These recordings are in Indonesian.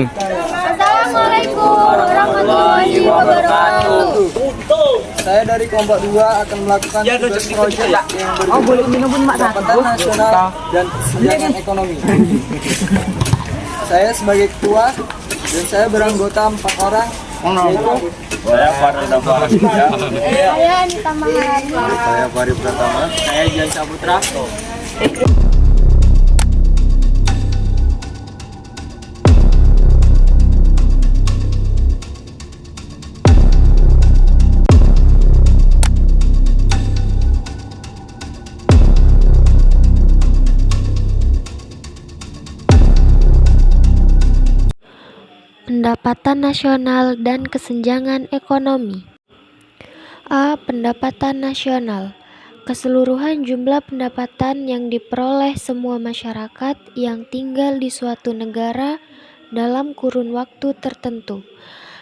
Assalamualaikum warahmatullahi wabarakatuh. Saya dari kelompok 2 akan melakukan tugas proyek yang berjudul Pendapatan Nasional dan Kesenjangan Ekonomi. Saya sebagai ketua dan saya beranggota 4 orang, yaitu Saya Fardana Farahija. Saya Anita Maharani. Saya Fari Pratama. saya Jan Saputra. Pendapatan nasional dan kesenjangan ekonomi. A. Pendapatan nasional. Keseluruhan jumlah pendapatan yang diperoleh semua masyarakat yang tinggal di suatu negara dalam kurun waktu tertentu.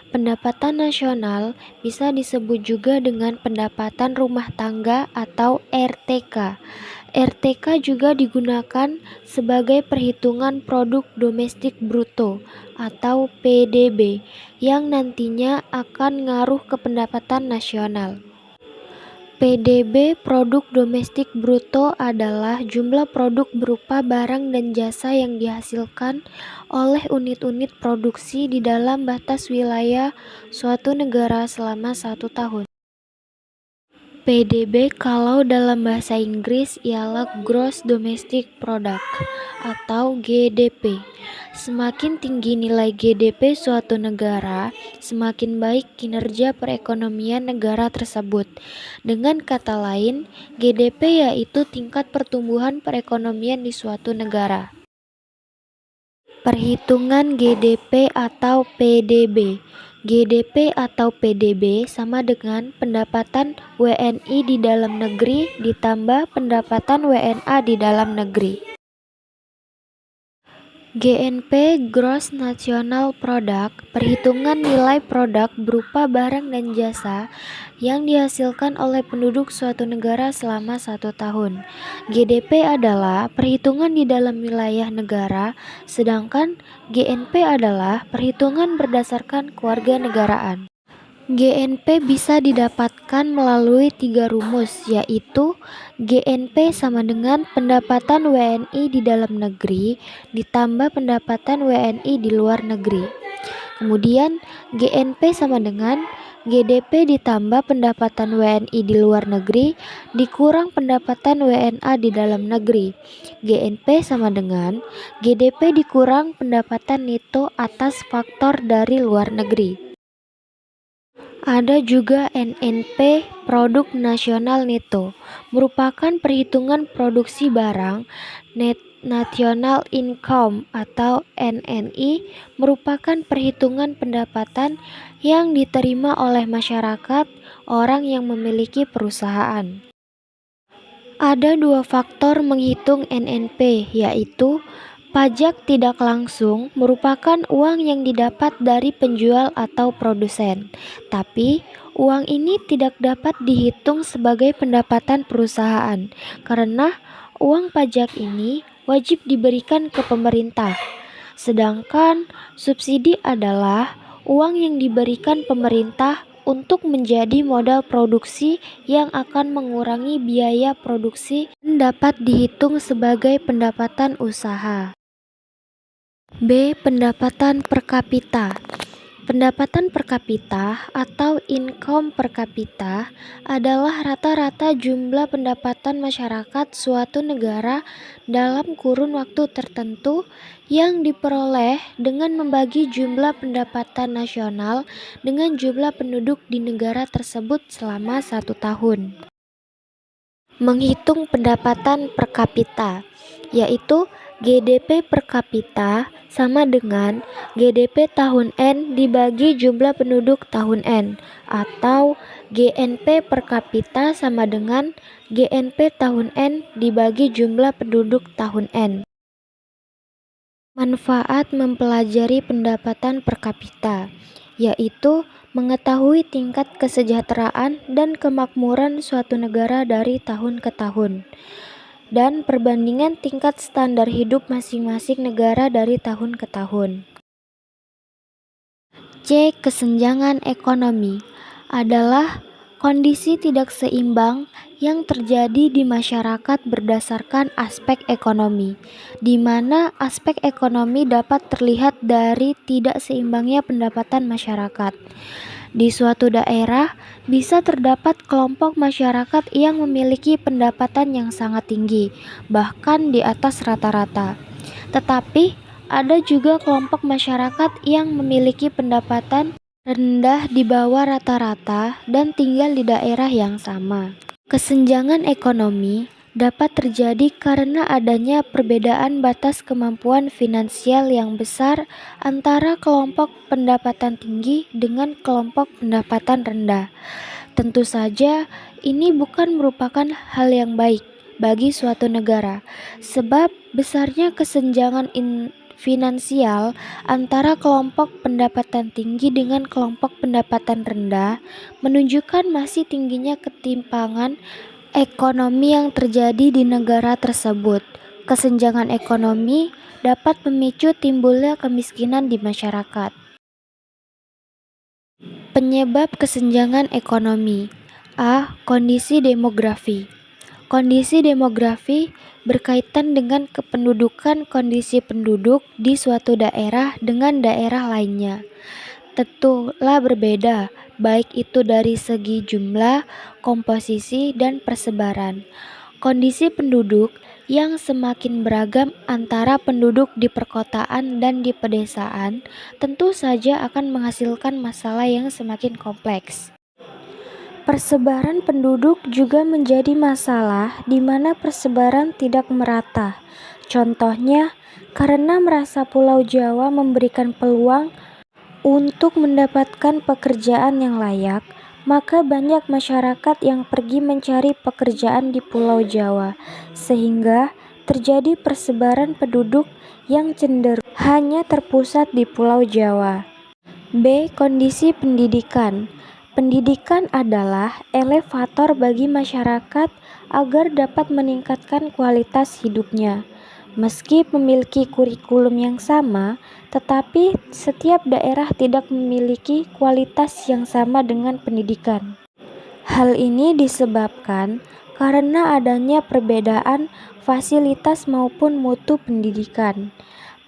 Pendapatan nasional bisa disebut juga dengan pendapatan rumah tangga atau RTK. RTK juga digunakan sebagai perhitungan produk domestik bruto atau PDB yang nantinya akan ngaruh ke pendapatan nasional. PDB produk domestik bruto adalah jumlah produk berupa barang dan jasa yang dihasilkan oleh unit-unit produksi di dalam batas wilayah suatu negara selama 1 tahun. PDB kalau dalam bahasa Inggris ialah Gross Domestic Product atau GDP. Semakin tinggi nilai GDP suatu negara, semakin baik kinerja perekonomian negara tersebut. Dengan kata lain, GDP yaitu tingkat pertumbuhan perekonomian di suatu negara. Perhitungan GDP atau PDB. GDP atau PDB sama dengan pendapatan WNI di dalam negeri ditambah pendapatan WNA di dalam negeri. GNP Gross National Product, perhitungan nilai produk berupa barang dan jasa yang dihasilkan oleh penduduk suatu negara selama 1 tahun. GDP adalah perhitungan di dalam wilayah negara, sedangkan GNP adalah perhitungan berdasarkan kewarganegaraan. GNP bisa didapatkan melalui 3 rumus, yaitu GNP sama dengan pendapatan WNI di dalam negeri ditambah pendapatan WNI di luar negeri. Kemudian GNP sama dengan GDP ditambah pendapatan WNI di luar negeri dikurang pendapatan WNA di dalam negeri. GNP sama dengan GDP dikurang pendapatan neto atas faktor dari luar negeri. Ada juga NNP, Produk Nasional Neto, merupakan perhitungan produksi barang. National Income atau NNI merupakan perhitungan pendapatan yang diterima oleh masyarakat orang yang memiliki perusahaan. Ada 2 faktor menghitung NNP, yaitu pajak tidak langsung merupakan uang yang didapat dari penjual atau produsen, tapi uang ini tidak dapat dihitung sebagai pendapatan perusahaan karena uang pajak ini wajib diberikan ke pemerintah. Sedangkan subsidi adalah uang yang diberikan pemerintah untuk menjadi modal produksi yang akan mengurangi biaya produksi dan dapat dihitung sebagai pendapatan usaha. B. Pendapatan per kapita. Pendapatan per kapita atau income per kapita adalah rata-rata jumlah pendapatan masyarakat suatu negara dalam kurun waktu tertentu yang diperoleh dengan membagi jumlah pendapatan nasional dengan jumlah penduduk di negara tersebut selama 1 tahun. Menghitung pendapatan per kapita, yaitu GDP per kapita sama dengan GDP tahun N dibagi jumlah penduduk tahun N, atau GNP per kapita sama dengan GNP tahun N dibagi jumlah penduduk tahun N. Manfaat mempelajari pendapatan per kapita, yaitu mengetahui tingkat kesejahteraan dan kemakmuran suatu negara dari tahun ke tahun, dan perbandingan tingkat standar hidup masing-masing negara dari tahun ke tahun. C. Kesenjangan ekonomi adalah kondisi tidak seimbang yang terjadi di masyarakat berdasarkan aspek ekonomi, di mana aspek ekonomi dapat terlihat dari tidak seimbangnya pendapatan masyarakat. Di suatu daerah bisa terdapat kelompok masyarakat yang memiliki pendapatan yang sangat tinggi, bahkan di atas rata-rata. Tetapi ada juga kelompok masyarakat yang memiliki pendapatan rendah di bawah rata-rata dan tinggal di daerah yang sama. Kesenjangan ekonomi dapat terjadi karena adanya perbedaan batas kemampuan finansial yang besar antara kelompok pendapatan tinggi dengan kelompok pendapatan rendah. Tentu saja, ini bukan merupakan hal yang baik bagi suatu negara, sebab besarnya kesenjangan finansial antara kelompok pendapatan tinggi dengan kelompok pendapatan rendah menunjukkan masih tingginya ketimpangan ekonomi yang terjadi di negara tersebut. Kesenjangan ekonomi dapat memicu timbulnya kemiskinan di masyarakat. Penyebab kesenjangan ekonomi. A. Kondisi demografi. Kondisi demografi berkaitan dengan kependudukan kondisi penduduk di suatu daerah dengan daerah lainnya. Tentulah berbeda, baik itu dari segi jumlah, komposisi, dan persebaran. Kondisi penduduk yang semakin beragam antara penduduk di perkotaan dan di pedesaan tentu saja akan menghasilkan masalah yang semakin kompleks. Persebaran penduduk juga menjadi masalah di mana persebaran tidak merata. Contohnya, karena merasa Pulau Jawa memberikan peluang untuk mendapatkan pekerjaan yang layak, maka banyak masyarakat yang pergi mencari pekerjaan di Pulau Jawa, sehingga terjadi persebaran penduduk yang cenderung hanya terpusat di Pulau Jawa. B. Kondisi pendidikan. Pendidikan adalah elevator bagi masyarakat agar dapat meningkatkan kualitas hidupnya. Meski memiliki kurikulum yang sama, tetapi setiap daerah tidak memiliki kualitas yang sama dengan pendidikan. Hal ini disebabkan karena adanya perbedaan fasilitas maupun mutu pendidikan.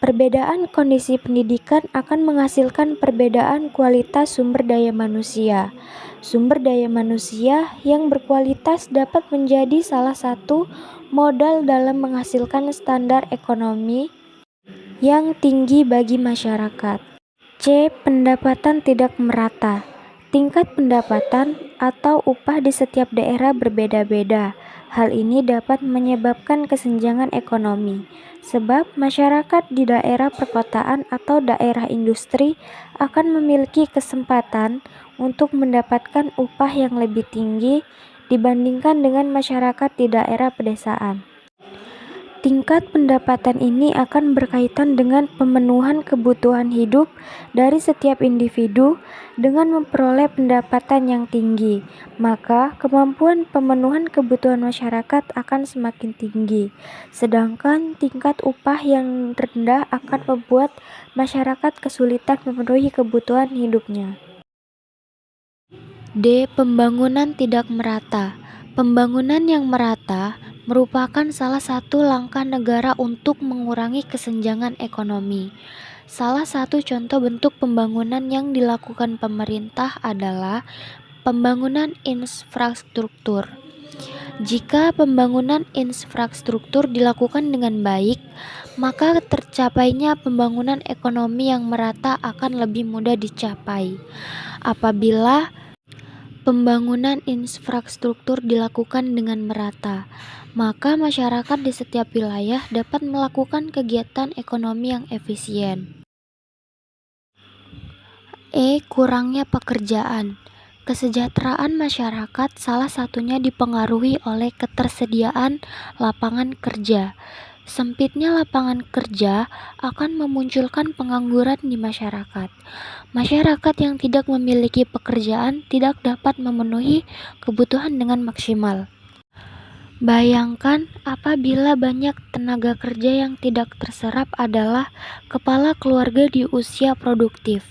Perbedaan kondisi pendidikan akan menghasilkan perbedaan kualitas sumber daya manusia. Sumber daya manusia yang berkualitas dapat menjadi salah satu modal dalam menghasilkan standar ekonomi yang tinggi bagi masyarakat. C. Pendapatan tidak merata. Tingkat pendapatan atau upah di setiap daerah berbeda-beda. Hal ini dapat menyebabkan kesenjangan ekonomi, sebab masyarakat di daerah perkotaan atau daerah industri akan memiliki kesempatan untuk mendapatkan upah yang lebih tinggi dibandingkan dengan masyarakat di daerah pedesaan. Tingkat pendapatan ini akan berkaitan dengan pemenuhan kebutuhan hidup dari setiap individu dengan memperoleh pendapatan yang tinggi, maka kemampuan pemenuhan kebutuhan masyarakat akan semakin tinggi. Sedangkan tingkat upah yang rendah akan membuat masyarakat kesulitan memenuhi kebutuhan hidupnya. D. Pembangunan tidak merata. Pembangunan yang merata merupakan salah satu langkah negara untuk mengurangi kesenjangan ekonomi. Salah satu contoh bentuk pembangunan yang dilakukan pemerintah adalah pembangunan infrastruktur. Jika pembangunan infrastruktur dilakukan dengan baik, maka tercapainya pembangunan ekonomi yang merata akan lebih mudah dicapai. Apabila pembangunan infrastruktur dilakukan dengan merata, maka masyarakat di setiap wilayah dapat melakukan kegiatan ekonomi yang efisien. E. Kurangnya pekerjaan. Kesejahteraan masyarakat salah satunya dipengaruhi oleh ketersediaan lapangan kerja. Sempitnya lapangan kerja akan memunculkan pengangguran di masyarakat. Masyarakat yang tidak memiliki pekerjaan tidak dapat memenuhi kebutuhan dengan maksimal. Bayangkan apabila banyak tenaga kerja yang tidak terserap adalah kepala keluarga di usia produktif.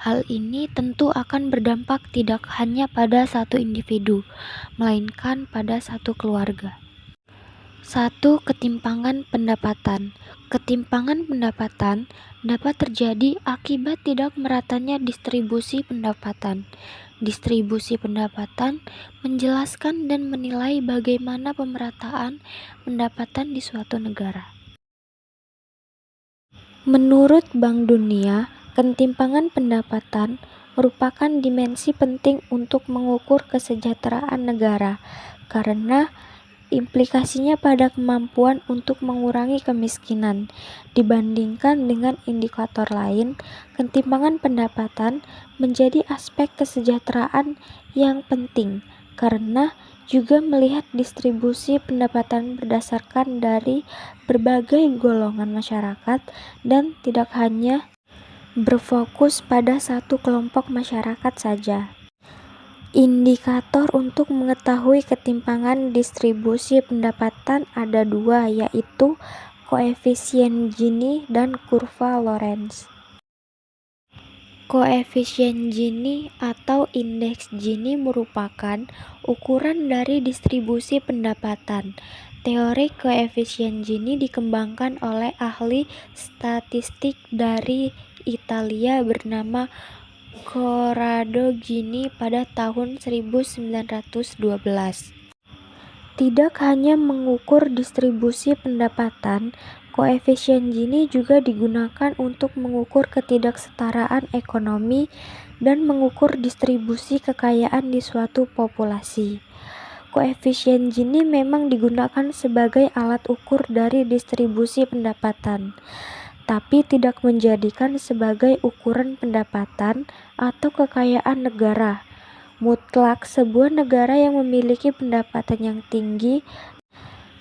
Hal ini tentu akan berdampak tidak hanya pada satu individu, melainkan pada satu keluarga. 1. Ketimpangan pendapatan. Ketimpangan pendapatan dapat terjadi akibat tidak meratanya distribusi pendapatan. Distribusi pendapatan menjelaskan dan menilai bagaimana pemerataan pendapatan di suatu negara. Menurut Bank Dunia, ketimpangan pendapatan merupakan dimensi penting untuk mengukur kesejahteraan negara karena implikasinya pada kemampuan untuk mengurangi kemiskinan. Dibandingkan dengan indikator lain, ketimpangan pendapatan menjadi aspek kesejahteraan yang penting karena juga melihat distribusi pendapatan berdasarkan dari berbagai golongan masyarakat dan tidak hanya berfokus pada satu kelompok masyarakat saja. Indikator untuk mengetahui ketimpangan distribusi pendapatan ada dua, yaitu koefisien Gini dan kurva Lorenz. Koefisien Gini atau indeks Gini merupakan ukuran dari distribusi pendapatan. Teori koefisien Gini dikembangkan oleh ahli statistik dari Italia bernama Corrado Gini pada tahun 1912. Tidak hanya mengukur distribusi pendapatan, koefisien Gini juga digunakan untuk mengukur ketidaksetaraan ekonomi dan mengukur distribusi kekayaan di suatu populasi. Koefisien Gini memang digunakan sebagai alat ukur dari distribusi pendapatan, tapi tidak menjadikan sebagai ukuran pendapatan atau kekayaan negara mutlak. Sebuah negara yang memiliki pendapatan yang tinggi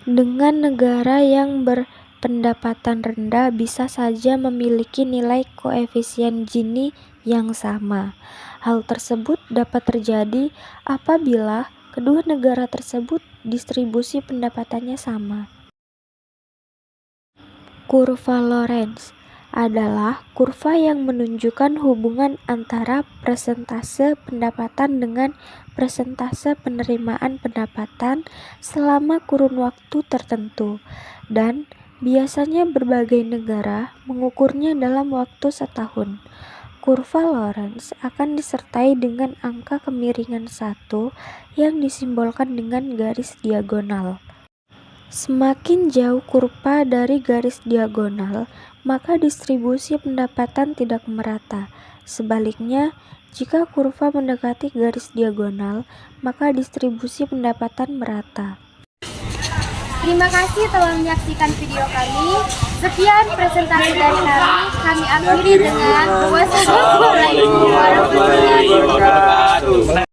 dengan negara yang berpendapatan rendah bisa saja memiliki nilai koefisien Gini yang sama. Hal tersebut dapat terjadi apabila kedua negara tersebut distribusi pendapatannya sama. Kurva Lorenz adalah kurva yang menunjukkan hubungan antara persentase pendapatan dengan persentase penerimaan pendapatan selama kurun waktu tertentu, dan biasanya berbagai negara mengukurnya dalam waktu setahun. Kurva Lorenz akan disertai dengan angka kemiringan 1 yang disimbolkan dengan garis diagonal. Semakin jauh kurva dari garis diagonal, maka distribusi pendapatan tidak merata. Sebaliknya, jika kurva mendekati garis diagonal, maka distribusi pendapatan merata. Terima kasih telah menyaksikan video kami. Sekian presentasi dari kami. Kami akhiri dengan wassalamualaikum warahmatullahi wabarakatuh.